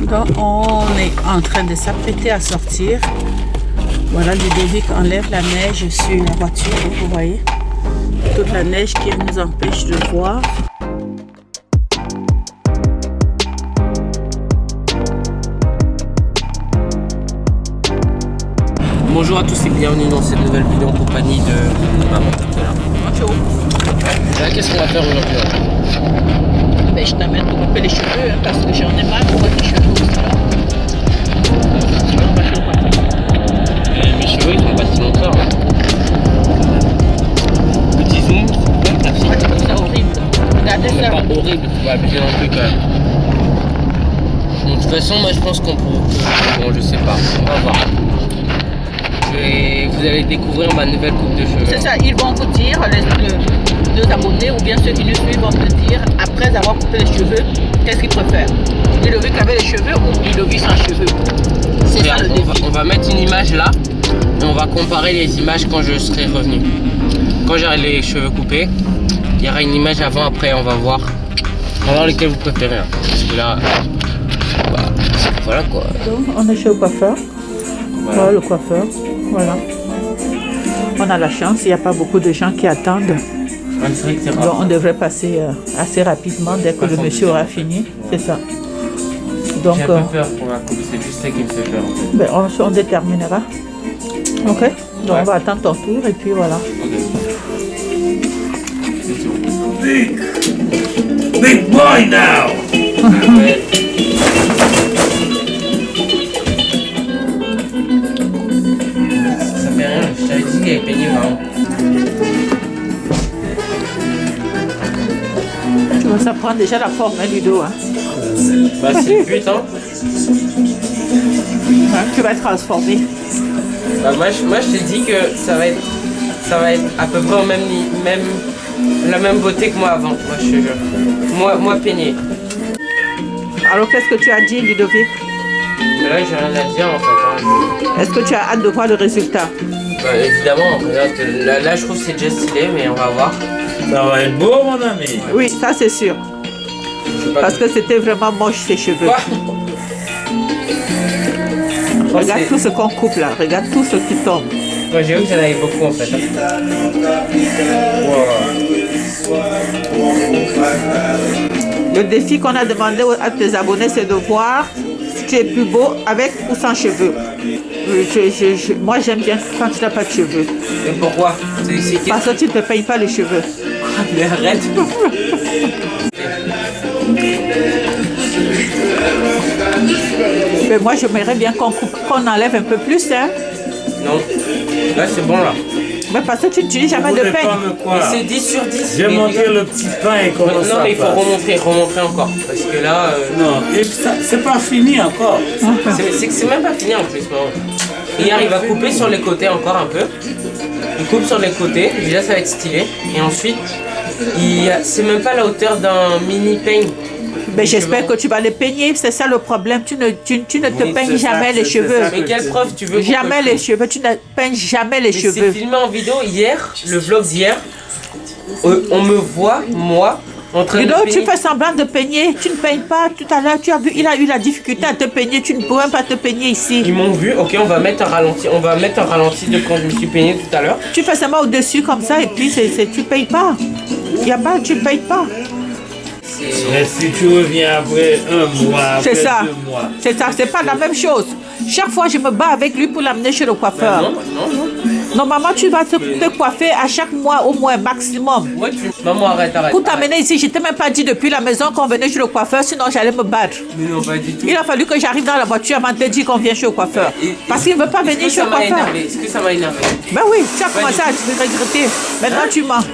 Donc on est en train de s'apprêter à sortir. Voilà, Ludovic enlève la neige sur la voiture, vous voyez. Toute la neige qui nous empêche de voir. Bonjour à tous et bienvenue dans cette nouvelle vidéo en compagnie de maman. Bonjour. Qu'est-ce qu'on va faire aujourd'hui? Ben, je t'amène pour couper les cheveux parce que j'en ai marre pour tes cheveux aussi là. Mes cheveux ils sont pas si longtemps. Petit zoom, C'est ça horrible. Regardez c'est ça. pas horrible, tu vas abuser un peu quand même. Donc, de toute façon, moi je pense qu'on peut. Bon, je sais pas, on va voir. Vous allez découvrir ma nouvelle coupe de cheveux. C'est ça, ils vont vous dire, les deux abonnés ou bien ceux qui nous suivent vont te dire, après avoir coupé les cheveux, qu'est-ce qu'ils préfèrent. Ludovic avec les cheveux ou Ludovic sans cheveux. C'est ça le défi. On va mettre une image là et on va comparer les images quand je serai revenu. Quand j'aurai les cheveux coupés, il y aura une image avant, après on va voir. On va voir lesquels vous préférez. Hein. Parce que là, bah, voilà quoi. Donc, on est chez le coiffeur. Voilà le coiffeur. Voilà. On a la chance, il n'y a pas beaucoup de gens qui attendent. Donc on devrait passer assez rapidement dès que le monsieur aura fini. C'est ça. Donc, j'ai un peu peur pour la coupe, c'est juste ça qui me fait peur. Ben, on déterminera. Ok. Donc on va attendre ton tour et puis voilà. Big boy now! Ça fait rien, je t'avais dit qu'il avait peigné vraiment. Tu vois, ça prend déjà la forme, hein, Ludo. Hein. Bah c'est le but hein. Hein, tu vas te transformer. Bah, moi je t'ai dit que ça va être à peu près la même beauté que moi avant, moi je te jure. Moi peigné. Alors qu'est-ce que tu as dit, Ludovic? Mais là j'ai rien à dire en fait. Hein. Est-ce que tu as hâte de voir le résultat? Bah, évidemment, là je trouve que c'est déjà stylé, mais on va voir. Ça va être beau, mon ami. Oui, ça c'est sûr. Parce que c'était vraiment moche ces cheveux. Quoi? Regarde tout ce qu'on coupe là, regarde tout ce qui tombe. Moi j'ai vu que j'en avais beaucoup en fait. Le défi qu'on a demandé à tes abonnés, c'est de voir si tu es plus beau avec ou sans cheveux. Moi j'aime bien quand tu n'as pas de cheveux. Et pourquoi? Parce que tu ne te payes pas les cheveux. Mais arrête. Mais moi j'aimerais bien qu'on enlève un peu plus. Hein. Non, là c'est bon là. Mais parce que tu n'utilises jamais de peigne. C'est 10 sur 10. J'ai montré le petit pain et comment ça Non, mais il faut passe. remontrer encore. Parce que là. Non, et c'est pas fini encore. C'est même pas fini en plus. Non. Hier, il va couper sur les côtés encore un peu. Il coupe sur les côtés. Déjà, ça va être stylé. Et ensuite, c'est même pas la hauteur d'un mini peigne. Mais j'espère que tu vas les peigner, c'est ça le problème. Tu ne te peignes jamais les cheveux. Mais quelle preuve tu veux? Jamais les cheveux, tu ne peignes jamais les cheveux. C'est filmé en vidéo hier, le vlog d'hier. On me voit, moi, en train de peigner. Tu fais semblant de peigner, tu ne peignes pas. Tout à l'heure, tu as vu, il a eu la difficulté à te peigner. Tu ne pourrais même pas te peigner ici. Ils m'ont vu, ok, on va mettre un ralenti. On va mettre un ralenti de quand je me suis peigné tout à l'heure. Tu fais seulement au-dessus comme ça et puis tu ne payes pas. Il y a pas, tu ne payes pas. Mais si tu reviens après un mois, après 2 mois. C'est ça, c'est pas la même chose. Chaque fois, je me bats avec lui pour l'amener chez le coiffeur. Non. Normalement, tu vas te coiffer à chaque mois au moins maximum. Ouais, maman, arrête. Pour t'amener ici, je t'ai même pas dit depuis la maison qu'on venait chez le coiffeur, sinon j'allais me battre. Mais non, pas du tout. Il a fallu que j'arrive dans la voiture avant de te dire qu'on vient chez le coiffeur. Parce qu'il ne veut pas venir chez le coiffeur. Est-ce que ça m'a énervé? Ben oui, tu as commencé à te regretter. Maintenant, tu mens.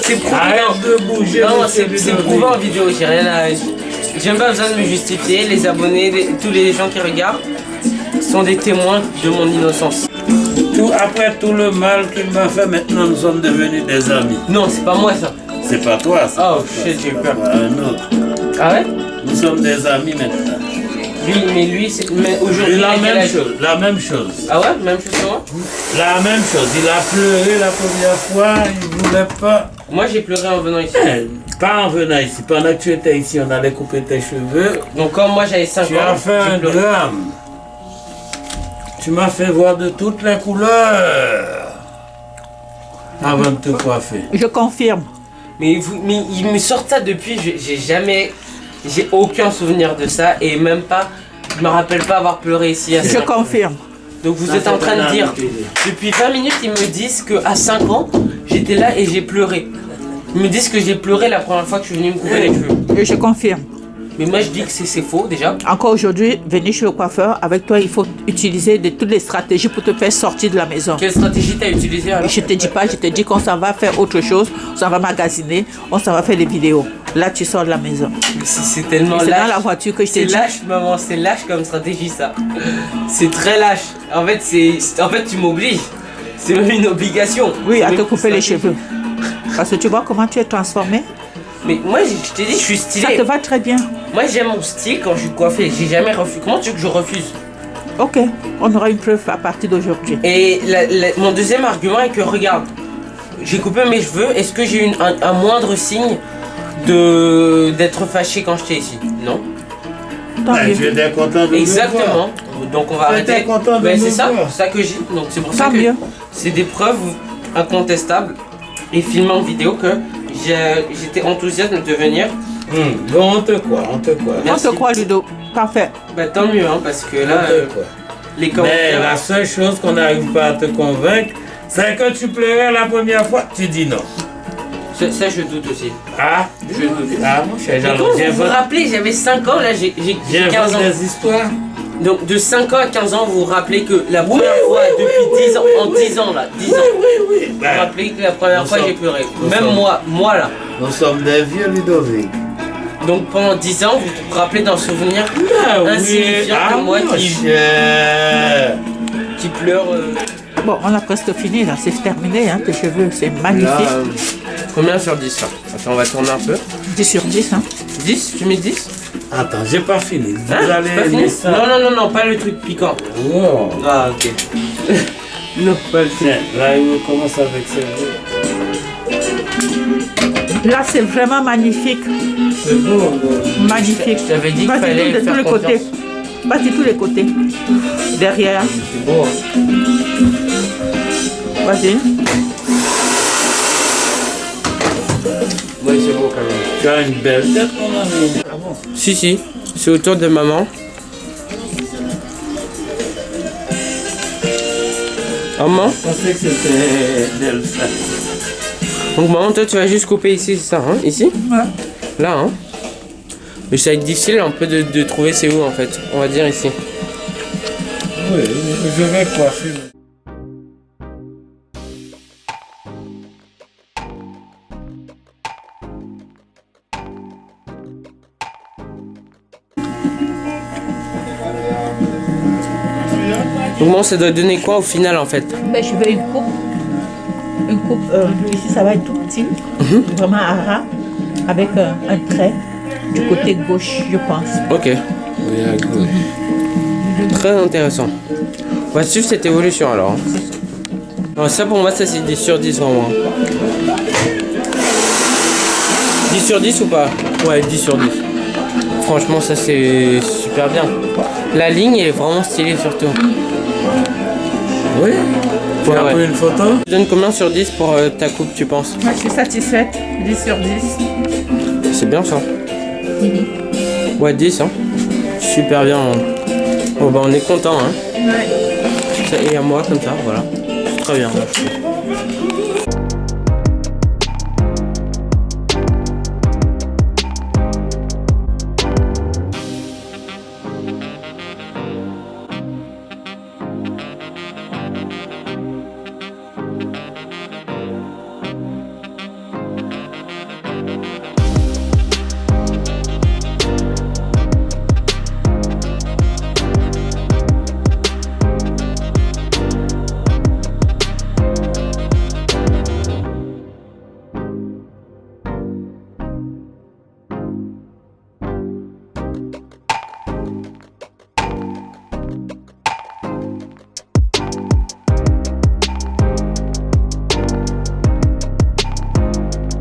C'est prouvé. Arrête de bouger. Non, c'est prouvé en vidéo, j'ai rien à. J'ai même pas besoin de me justifier. Les abonnés, tous les gens qui regardent sont des témoins de mon innocence. Après tout le mal qu'il m'a fait, maintenant nous sommes devenus des amis. Non, c'est pas moi ça. C'est pas toi ça. Oh shit, j'ai eu peur. Un autre. Ah ouais? Nous sommes des amis maintenant. Lui, c'est. Mais aujourd'hui, la même chose. La même chose. Ah ouais? Même chose que moi? La même chose. Il a pleuré la première fois, il voulait pas. Moi j'ai pleuré en venant ici. Pas en venant ici. Pendant que tu étais ici, on allait couper tes cheveux. Donc quand moi j'avais 5 ans, Tu as fait un j'ai pleuré. drame. Tu m'as fait voir de toutes les couleurs avant de te coiffer. Je confirme. Mais ils me sortent ça depuis, j'ai aucun souvenir de ça et même pas, je me rappelle pas avoir pleuré ici à Je 5 ans. confirme. Donc vous Ça, êtes en c'est train de une dire, habitude. depuis 20 minutes ils me disent qu'à 5 ans, j'étais là et j'ai pleuré. Ils me disent que j'ai pleuré la première fois que je suis venu me couper les cheveux. Et je confirme. Mais moi je dis que c'est faux déjà. Encore aujourd'hui, venir chez le coiffeur, avec toi, il faut utiliser toutes les stratégies pour te faire sortir de la maison. Quelle stratégie t'as utilisée alors? Je te dis pas, je te dis qu'on s'en va faire autre chose, on s'en va magasiner, on s'en va faire des vidéos. Là, tu sors de la maison. C'est tellement C'est dans lâche. la voiture que je t'ai C'est dit. lâche maman, c'est lâche comme stratégie ça. C'est très lâche. En fait tu m'obliges. C'est même une obligation. Oui, C'est à même te une couper les stratégie. cheveux. Parce que tu vois comment tu es transformé. Mais moi je t'ai dit je suis Ça stylé. te va très bien. Moi j'aime mon style quand je suis coiffé. J'ai jamais refusé. Comment tu veux que je refuse? Ok, on aura une preuve à partir d'aujourd'hui. Et mon deuxième argument est que regarde, j'ai coupé mes cheveux. Est-ce que j'ai eu un moindre signe d'être fâché quand j'étais ici? Non. Tant Ben, mieux. tu étais content de me voir. Exactement. Donc on va Tu étais arrêter. content de Mais me c'est ça, voir. c'est ça que j'ai. Donc c'est pour ça Tant que mieux. c'est des preuves incontestables et filmées en vidéo que j'étais enthousiaste de venir. Bon, on te croit, on te croit. On Merci. te croit, Ludo. Parfait. Bah tant mieux hein, parce que là On te croit. les Mais commentaires. la seule chose qu'on n'arrive pas à te convaincre, c'est que tu pleurais la première fois, tu dis non. Ça je doute aussi. Ah, Je doute. ah mon cher, Mais comment vous vous rappelez, j'avais 5 ans, là j'ai 15 ans. des histoires. Donc de 5 ans à 15 ans, vous vous rappelez que la première fois depuis 10 ans, en 10 ans là, 10 ans, Oui. vous vous rappelez que la première nous fois sommes- j'ai pleuré. nous Même sommes- moi là. Nous sommes des vieux Ludovic. Donc pendant 10 ans, vous vous rappelez d'un souvenir Ah insignifiant comme moi mon qui cher. pleure. Bon, on a presque fini là, c'est terminé, hein, tes cheveux, c'est magnifique. Là, combien sur 10 là? Attends, on va tourner un peu. 10 sur 10, hein. 10? Tu mets 10? Attends, j'ai pas fini. Vous Hein? C'est pas allez fini? aimer ça. Non, pas le truc piquant. Wow. Ah ok. Non, pas le truc. Tiens, là, il commence avec ses yeux. Là, c'est vraiment magnifique. C'est beau, Magnifique. Je t'avais dit qu'il Vas-y, fallait de tous faire les confiance. côtés. Vas-y, tous les côtés. Derrière. C'est beau hein. Vas-y. Oui, c'est beau quand même. Tu as une belle tête, mon ami. Ah bon? Si, c'est autour de maman. Maman? Je pensais que c'était Delphin. Donc maman, toi tu vas juste couper ici, c'est ça, hein? Ici? Ouais. Là, hein? Mais ça va être difficile un peu de trouver c'est où en fait. On va dire ici. Oui, je vais coiffer. Donc maman, ça doit donner quoi au final en fait? Ben, je veux une coupe. Une coupe, ici ça va être tout petit. Vraiment à ras. Avec un trait du côté gauche, je pense. Ok. Très intéressant. On va suivre cette évolution alors. Alors, ça pour moi, ça c'est 10 sur 10 vraiment. 10 sur 10 ou pas? Ouais, 10 sur 10. Franchement, ça c'est super bien. La ligne elle est vraiment stylée surtout. Oui. Tu Ouais, as ouais. pris une photo? Tu donnes combien sur 10 pour ta coupe, tu penses? Moi, je suis satisfaite. 10 sur 10. C'est bien ça. Ouais, 10 hein. Super bien. Oh bah on est content hein. Ouais. Ça, et à moi comme ça, voilà. C'est très bien.